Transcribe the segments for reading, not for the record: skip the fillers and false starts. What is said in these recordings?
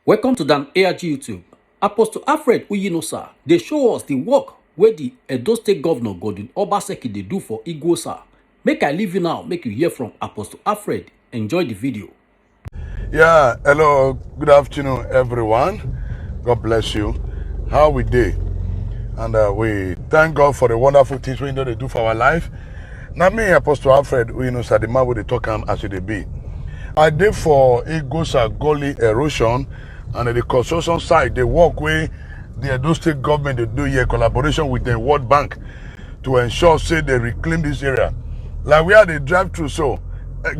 Welcome to Dan ARG YouTube. Apostle Alfred Uyinosa, they show us the work where the Edo State Governor Godwin Obaseki they do for Igbosa. Make I leave you now, make you hear from Apostle Alfred. Enjoy the video. Yeah, hello, good afternoon, everyone. God bless you. How we do? And we thank God for the wonderful things we know they do for our life. Now me, Apostle Alfred Uyinosa, the man with the talk as it be. I did for Igbosa gully erosion and the construction site, the work where the Edo State government they do here collaboration with the World Bank to ensure say they reclaim this area. Like we had a drive through, so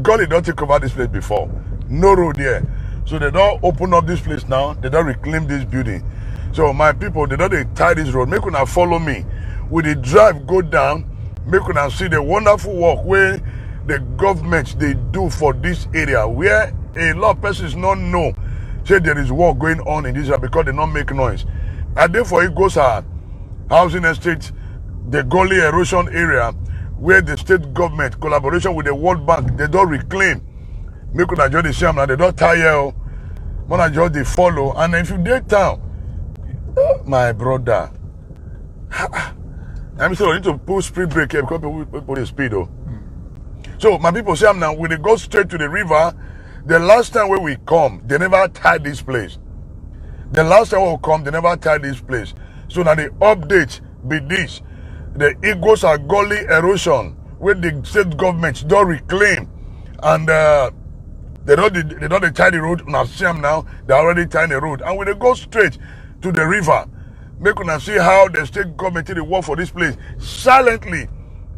gully don't take over this place before. No road here. So they don't open up this place now, they don't reclaim this building. So my people, they don't tie this road. Make una follow me. With the drive go down, make una see the wonderful work where the government they do for this area where a lot of persons not know say there is work going on in this area because they don't make noise. And therefore it goes housing estate, the gully erosion area where the state government collaboration with the World Bank they don't reclaim. Make una just the sham now, they don't tire. When just they follow. And if you dey town, my brother, I'm still need to pull speed brake here because people dey speed though. So my people say now when they go straight to the river, the last time when we come, they never tied this place. The last time we come, they never tied this place. So now the update be this. The Igbosa gully erosion where the state government don't reclaim and they don't tie the road. Now see them now, they already tied the road. And when they go straight to the river, make una see how the state government did work for this place silently.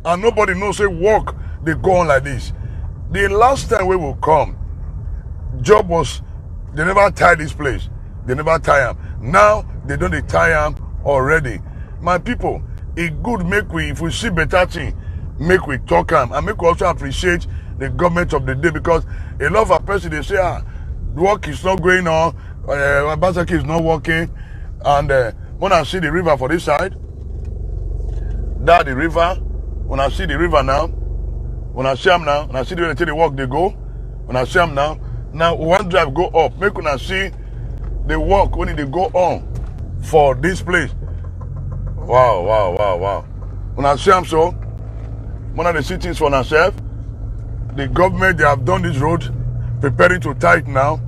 And nobody knows say work they go on like this. The last time we will come, job was they never tie this place. They never tie them. Now they don't tie them already. My people, it good make we if we see better thing, make we talk them and make we also appreciate the government of the day because a lot of our person they say work is not going on, Obaseki is not working, and when I see the river for this side, that the river, when I see the river now, when I see them now, when I see the work they go, when I see them now one drive go up, make when I see the work when they go on for this place. Wow. When I see them so, when I see things for myself, the government they have done this road, preparing to tie it now.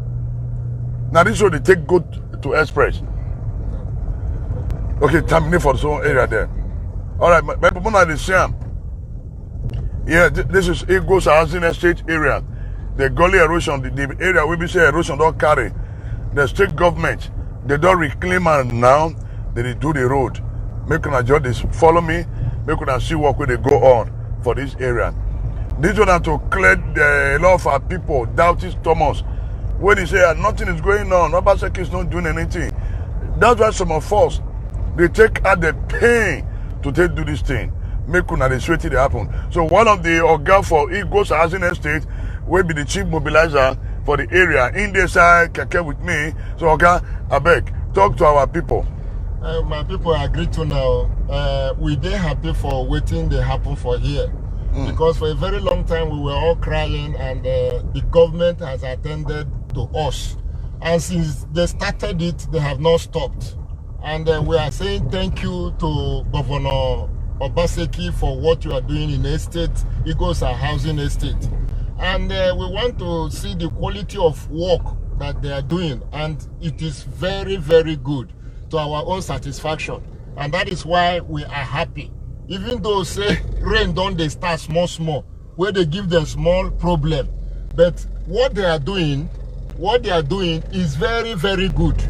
Now this road they take go to express. Okay, terminate for the zone area there. All right, my people now they see them. Yeah, this is Igbosa housing estate area. The gully erosion, the area where we say erosion don't carry. The state government, they don't reclaim and now they do the road. Make una just follow me, make una see what where they go on for this area. This one have to clear a lot of our people, doubting Thomas. When they say nothing is going on, Obaseki is not doing anything. That's why some of us they take out the pain to do this thing. Make una the sweaty they happen. So one of the organ for Igbosa housing estate will be the chief mobilizer for the area. In this side, keke with me. So okay, I beg, talk to our people. My people agree to now. We dey happy for waiting they happen for here. Because for a very long time we were all crying and the government has attended to us. And since they started it, they have not stopped. And we are saying thank you to Governor Obaseki for what you are doing in estate, Igbosa housing estate. And we want to see the quality of work that they are doing. And it is very, very good to our own satisfaction. And that is why we are happy. Even though say rain don't they start small, where they give them small problem. But what they are doing is very, very good.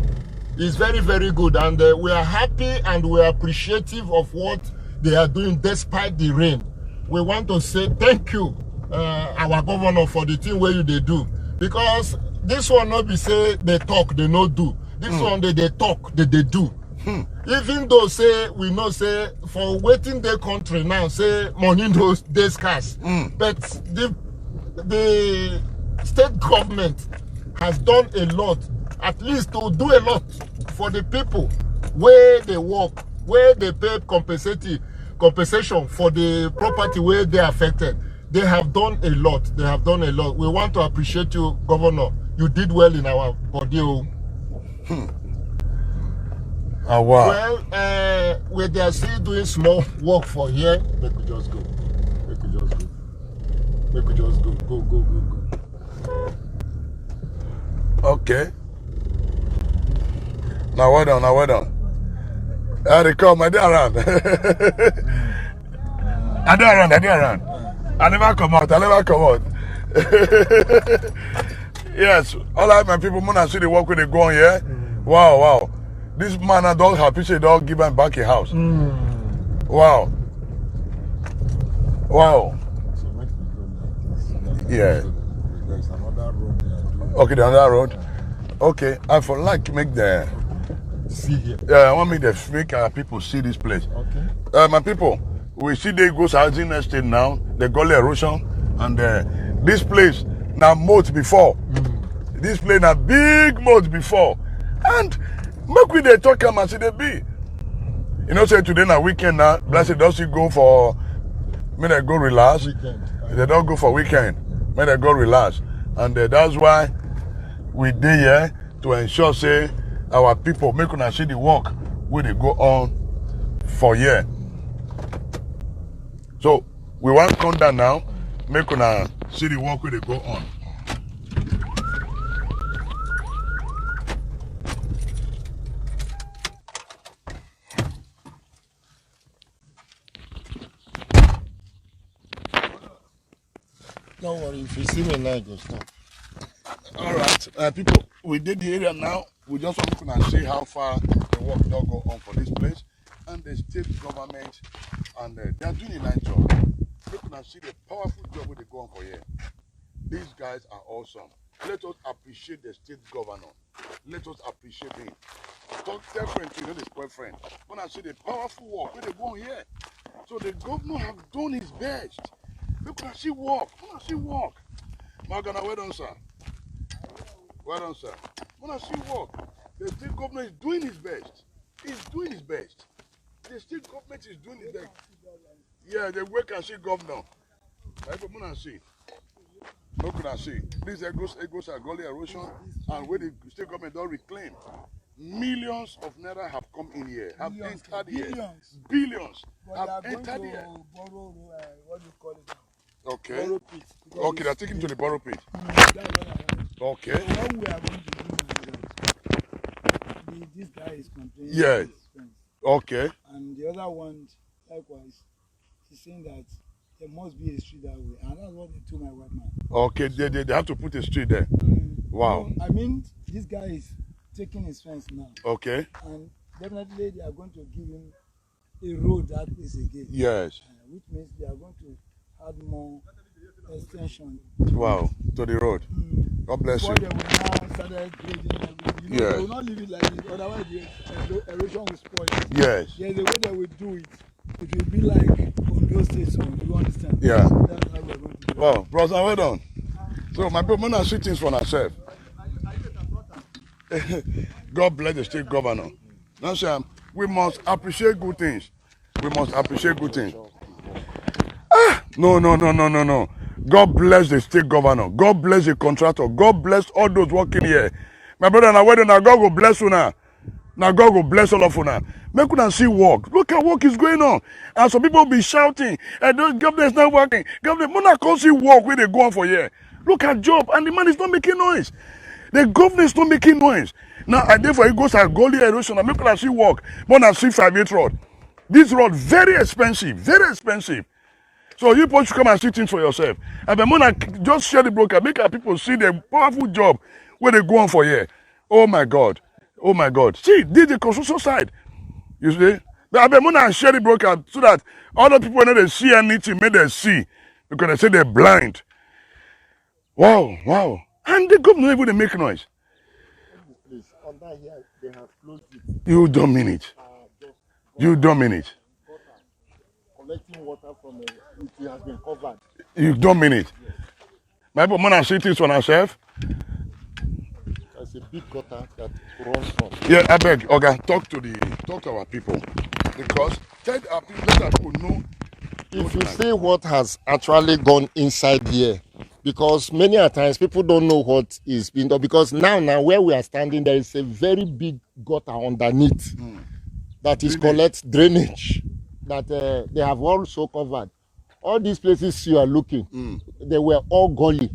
It's very, very good. And we are happy and we are appreciative of what they are doing despite the rain. We want to say thank you, our governor, for the thing where they do. Because this one not be say they talk, they not do. This one they talk, they do. Even though say we know say for waiting their country now say money knows they scarce. But the state government has done a lot, at least to do a lot for the people where they work, where they pay compensation for the property where they are affected. They have done a lot. They have done a lot. We want to appreciate you, Governor. You did well in our body. Oh, wow. Well, they are still doing small work for here. They could just go. They could just go. They could just go. Go. Okay. Now well done. They come, I did around. I did around. I never come out. Yes, all right, my people, Mona see the work where they go on here. Wow. This man and dog happy say dog give him back a house. Wow. Yeah. There's another road there. Okay, the other road. Okay, I for like make the See here. I want me to make people see this place. Okay. My people, we see they go housing estate now, the gully erosion, and this place now moat before. This place now big moat before. And make we they talk and see they be. You know, say today now weekend now, blessed does you go for may they go relax. Weekend. They don't go for weekend. May they go relax. And that's why we dey here to ensure say our people make una see the work where they go on for here. So we want to come down now, make una see the work where they go on. Don't worry, if you see me now, go stop. All right, people, we did the area now. We just want to see how far the work don't go on for this place, and the state government, and they are doing a nice job. We can see the powerful job where they go on for here. These guys are awesome. Let us appreciate the state governor. Let us appreciate him. Talk tell friend to his boyfriend. When I see the powerful work where they go on here, so the governor have done his best. Look at see work. When I see work, Magana, well done, sir. Well done, sir. When I see work, the state government is doing his best. He's doing his best. The state government is doing his best. Yeah, the work and see governor. I go when I see. Look at see. This goes a gully erosion, and where the state government don't reclaim. Millions of naira have come in here, have entered here. Billions have entered here. Borrow, what do you call it? Okay. Borrow pit. Okay, they're taking to the borrow pit. Okay. So what we are going to do is this guy is complaining. Yes. Okay. And the other one, likewise, he's saying that there must be a street that way, and that's what they told my white man. Okay, they have to put a street there. Wow. So, I mean, this guy is taking his fence now. Okay. And definitely they are going to give him a road that place again. Yes. Which means they are going to add more extension. Wow, to the road. God bless you. Before they will now start grading everything. You know, Yes. they will not leave it like this, otherwise the erosion will spoil it. Yes. There's a way they will do it. It will be like Ondo State zone, you understand? Yeah. That's how we're going to do it. Wow, brother, well done. So my people, when I see things for ourselves. God bless the state governor. Now, Sam, we must appreciate good things. We must appreciate good things. No. God bless the state governor. God bless the contractor. God bless all those working here. My brother, now whether now God will bless you now. Now God will bless all of you now. Make you see work. Look at work is going on. And some people be shouting, and those government is not working. Government, when I can't see work where they go on for here. Look at job, and the man is not making noise. The government is not making noise. Now, I therefore it goes at gully erosion and make you see work. More than 658 road. This road very expensive, very expensive. So you should come and see things for yourself. And the money just share the broker, make our people see the powerful job where they go on for here. Oh my God. Oh my God. See, this is the construction side. You see? But the money share the broker so that other people know they see anything, may they see. Because they say they're blind. Wow. And the government even make noise. Please, under here, they have closed it. You don't mean it. You don't mean it. Collecting water from it has been covered. You don't mean it. Yes. My people, when I see things for ourselves. There's a big gutter that runs from. Yeah, I beg, okay, talk to our people. Because let our people know. If you see what has actually gone inside here, because many a times people don't know what is being done. Because now where we are standing, there is a very big gutter underneath that is collect drainage that they have also covered. All these places you are looking, they were all gully,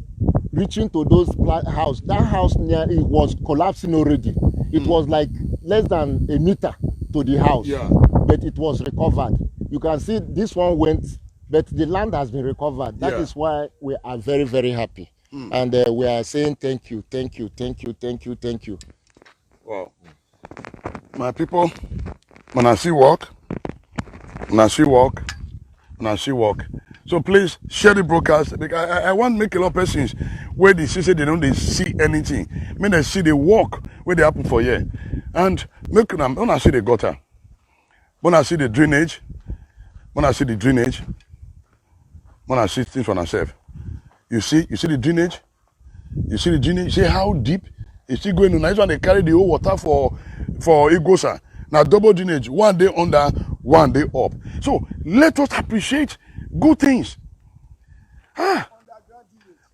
reaching to those house. That house near it was collapsing already. It was like less than a meter to the house, but it was recovered. You can see this one went, but the land has been recovered. That is why we are very, very happy. And we are saying thank you, thank you, thank you, thank you, thank you. Wow. My people, when I see work, when I see work, when I see work. So please share the broadcast. Because I want to make a lot of persons where they see they don't see anything. When they see the work where they happen for here. And make them when I see the gutter, when I see the drainage, when I see the drainage, when I see things for myself. You see the drainage? You see the drainage? You see how deep it's still going on. Now this one they carry the whole water for Igosa. Now double drainage, one day under, one day up. So let us appreciate good things.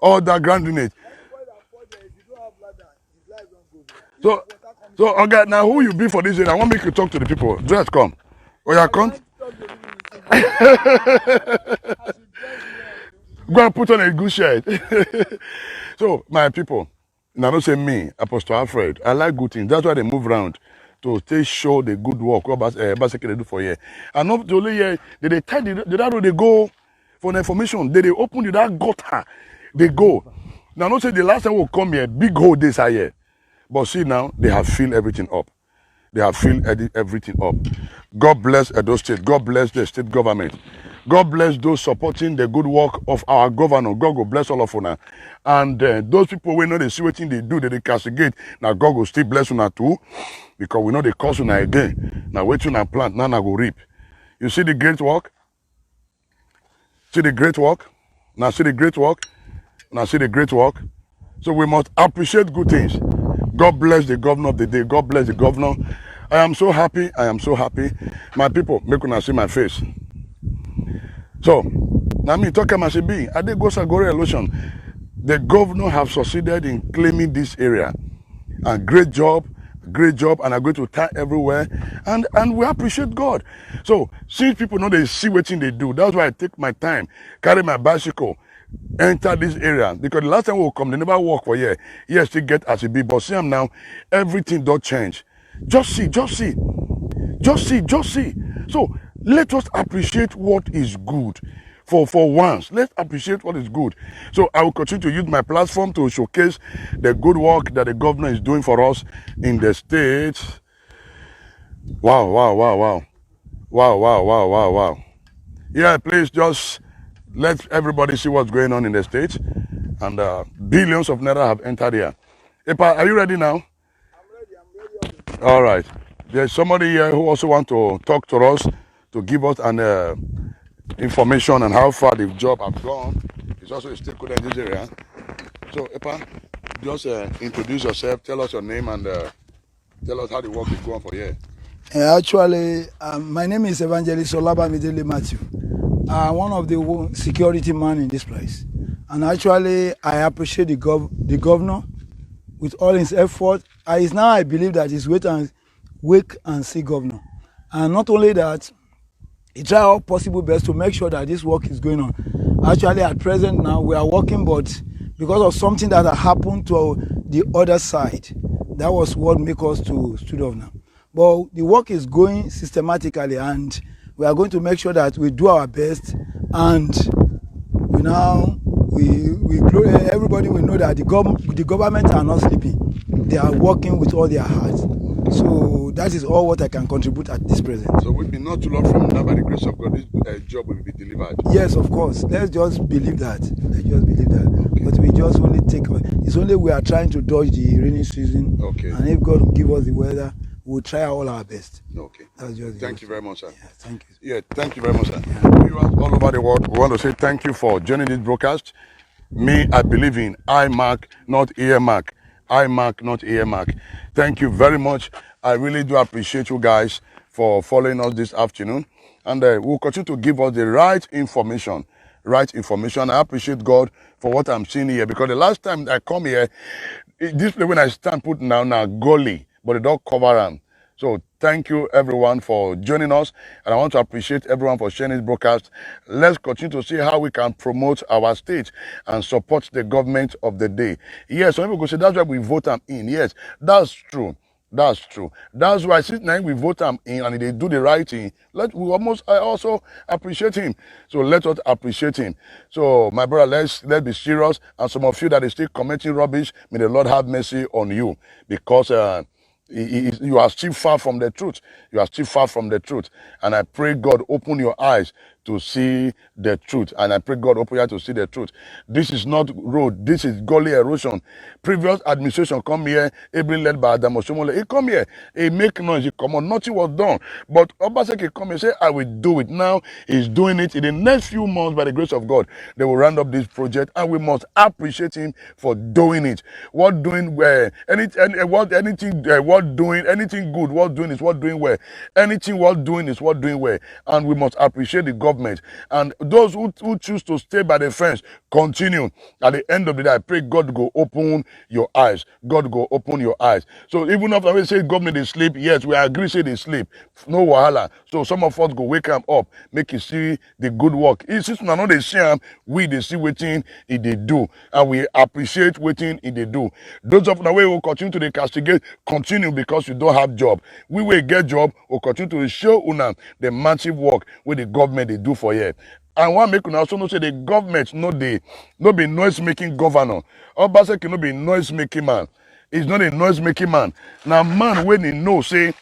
Underground drainage. So okay, now who you be for this area? I want to make you talk to the people. Just come. Oh yeah, come. Go and put on a good shirt. So my people, now don't say me, Apostle Alfred. I like good things. That's why they move around to stay show the good work what Baseke they do for here. And not only here, they tell the road they go for the information. They open that gutter, they go. Now don't say the last time we come here, big hole this here. But see now, they have filled everything up. They have filled everything up. God bless Edo State. God bless the state government. God bless those supporting the good work of our governor. God will bless all of us. And those people we know they see what they do, they castigate. Now God will still bless us too. Because we know they cause us again. Now wait till I plant, now I go reap. You see the great work? See the great work? Now see the great work? Now see the great work? So we must appreciate good things. God bless the governor of the day. God bless the governor. I am so happy. I am so happy. My people, make una see my face. So, now me talk about be. I did go Sagore election. The governor have succeeded in claiming this area. And great job, and I'm going to tie everywhere. And we appreciate God. So, since people know they see what they do, that's why I take my time, carry my bicycle, enter this area. Because the last time we come, they never walk for here. Yes, they get as it be. But see them now, everything does change. Just see. So let us appreciate what is good. For once, let's appreciate what is good. So I will continue to use my platform to showcase the good work that the governor is doing for us in the state. Wow. Yeah, please just let everybody see what's going on in the state. And billions of naira have entered here. Epa, are you ready now? I'm ready. All right. There's somebody here who also wants to talk to us, to give us an information on how far the job have gone. It's also a stakeholder in this area. So, Epa, just introduce yourself, tell us your name, and tell us how the work is going for here. Actually, my name is Evangelist Olabamidele Matthew. I'm one of the security men in this place. And actually, I appreciate the governor with all his effort. I believe that he's wait and see governor. And not only that, he try all possible best to make sure that this work is going on. Actually, at present now, we are working, but because of something that happened to the other side, that was what made us to stood off now. But the work is going systematically, and we are going to make sure that we do our best, and everybody will know that the government are not sleeping. They are working with all their hearts. So that is all what I can contribute at this present. So we've been not too long from now, by the grace of God, this job will be delivered. Yes, of course. Let's just believe that. Okay. But we just only it's only we are trying to dodge the rainy season. Okay. And if God will give us the weather, we'll try all our best. Okay. That's just thank you very much, sir. Yeah, thank you. Yeah, thank you very much, sir. Yeah. Viewers all over the world, we want to say thank you for joining this broadcast. Me, I believe in iMark, not earmark. iMark, not earmark. Thank you very much. I really do appreciate you guys for following us this afternoon. And we'll continue to give us the right information right information. I appreciate God for what I'm seeing here, because the last time I come here, this place when I stand put now gully, but it don't cover them. So thank you everyone for joining us, and I want to appreciate everyone for sharing this broadcast. Let's continue to see how we can promote our state and support the government of the day. Yes, some people go say that's why we vote them in. Yes, that's true. That's true. That's why since now we vote him in and they do the right thing, I also appreciate him. So let us appreciate him. So my brother, let's be serious. And some of you that is still commenting rubbish, may the Lord have mercy on you, because you are still far from the truth. You are still far from the truth. And I pray God open your eyes to see the truth. And I pray God open your eyes to see the truth. This is not road. This is gully erosion. Previous administration come here, Abel led by Adam Osomole. He come here, he make noise, he come on. Nothing was done. But Obaseki come and say, I will do it. Now he's doing it. In the next few months, by the grace of God, they will round up this project, and we must appreciate him for doing it. What doing anything good, what doing is what doing well. Anything what doing is what doing well. And we must appreciate the government. And those who choose to stay by the fence, continue. At the end of the day, I pray God go open your eyes. God go open your eyes. So even after we say government they sleep, yes, we agree say they sleep. No wahala. So some of us go wake them up, make you see the good work. Since we know they see them, we they see waiting if they do. And we appreciate waiting if they do. Those of the way will continue to castigate, continue, because you don't have job. We will get job, will continue to show una the massive work with the government they do for you. And one make una also know say the government no be noise making governor. Obaseki no be noise making man. He's not a noise making man. Now man when he know say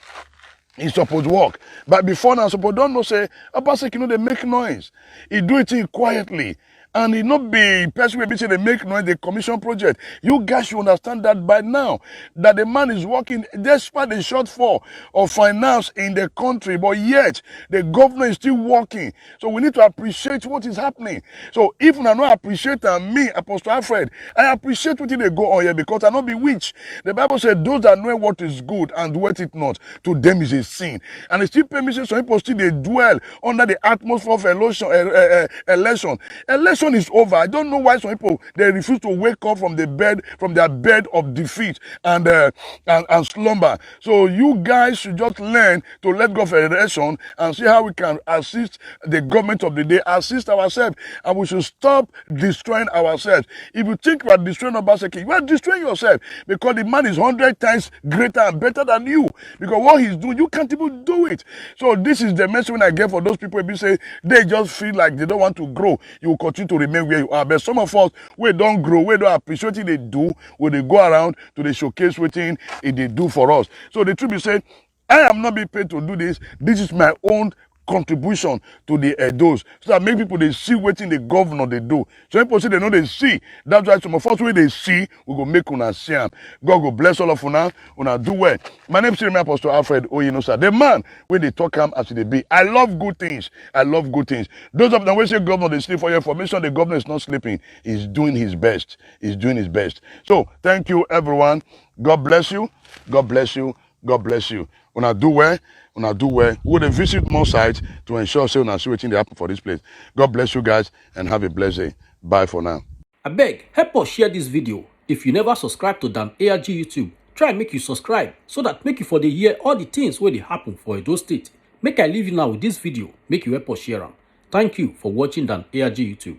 he supposed work. But before now suppose don't know say Obaseki no they make noise. He do it in quietly. And it not be person will be say they make noise, they commission project. You guys should understand that by now, that the man is working despite the shortfall of finance in the country, but yet the governor is still working. So we need to appreciate what is happening. So if I not appreciate me, Apostle Alfred, I appreciate what they go on here, because I not be witch. The Bible said those that know what is good and do it not, to them is a sin. And it still permission some people still they dwell under the atmosphere of election. Election is over. I don't know why some people they refuse to wake up from their bed of defeat and slumber. So you guys should just learn to let go of election and see how we can assist the government of the day, assist ourselves, and we should stop destroying ourselves. If you think you are destroying Obaseki, you are destroying yourself, because the man is 100 times greater and better than you. Because what he's doing, you can't even do it. So this is the message when I get for those people who say they just feel like they don't want to grow. You will continue to remain where you are. But some of us, we don't grow, we don't appreciate what they do, when they go around to the showcase waiting it they do for us. So the truth is saying, I am not being paid to do this. This is my own contribution to the those, so that make people they see waiting the governor they do. So people say they know they see. That's why some of us when they see, we go make una see them. God go bless all of una do well. My name is Apostle Alfred Oyinosa. The man when they talk him as they be. I love good things. I love good things. Those of them when say governor they sleep, for your information, the governor is not sleeping. He's doing his best. He's doing his best. So thank you everyone. God bless you. God bless you. God bless you. Una do well. Una do well. We will visit more sites to ensure say una see wetin dey happen for this place. God bless you guys and have a blessed day. Bye for now. Abeg, help us share this video. If you never subscribe to Dan ARG YouTube, try make you subscribe, so that make you for dey hear all the things wey dey happen for Edo State. Make I leave you now with this video, make you help us share am. Thank you for watching Dan ARG YouTube.